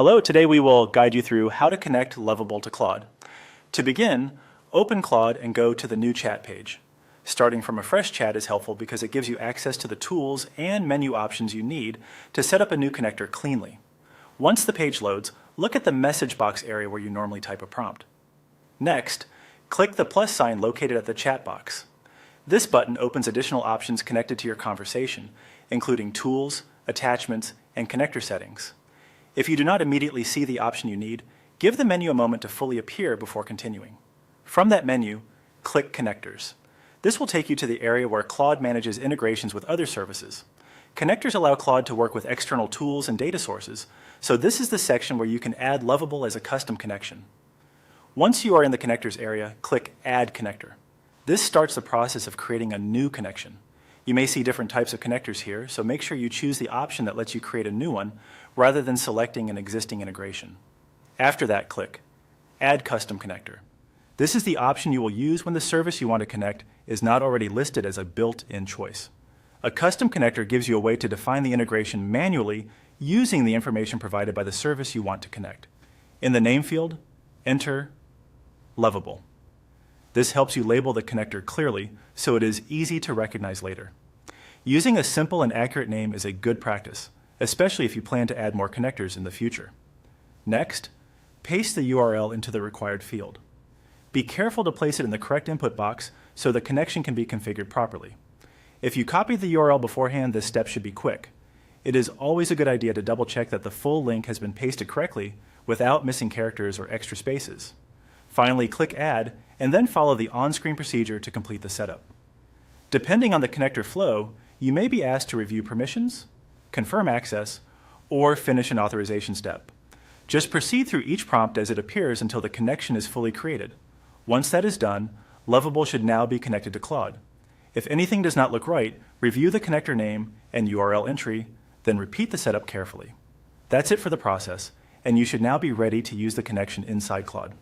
Hello, today we will guide you through how to connect Lovable to Claude. To begin, open Claude and go to the New Chat page. Starting from a fresh chat is helpful because it gives you access to the tools and menu options you need to set up a new connector cleanly. Once the page loads, look at the message box area where you normally type a prompt. Next, click the plus sign located at the chat box. This button opens additional options connected to your conversation, including tools, attachments, and connector settings. If you do not immediately see the option you need, give the menu a moment to fully appear before continuing. From that menu, click Connectors. This will take you to the area where Claude manages integrations with other services. Connectors allow Claude to work with external tools and data sources, so this is the section where you can add Lovable as a custom connection. Once you are in the Connectors area, click Add Connector. This starts the process of creating a new connection. You may see different types of connectors here, so make sure you choose the option that lets you create a new one rather than selecting an existing integration. After that, click Add Custom Connector. This is the option you will use when the service you want to connect is not already listed as a built-in choice. A custom connector gives you a way to define the integration manually using the information provided by the service you want to connect. In the name field, enter Lovable. This helps you label the connector clearly so it is easy to recognize later. Using a simple and accurate name is a good practice, especially if you plan to add more connectors in the future. Next, paste the URL into the required field. Be careful to place it in the correct input box so the connection can be configured properly. If you copy the URL beforehand, this step should be quick. It is always a good idea to double check that the full link has been pasted correctly without missing characters or extra spaces. Finally, click Add, and then follow the on-screen procedure to complete the setup. Depending on the connector flow, you may be asked to review permissions, confirm access, or finish an authorization step. Just proceed through each prompt as it appears until the connection is fully created. Once that is done, Lovable should now be connected to Claude. If anything does not look right, review the connector name and URL entry, then repeat the setup carefully. That's it for the process, and you should now be ready to use the connection inside Claude.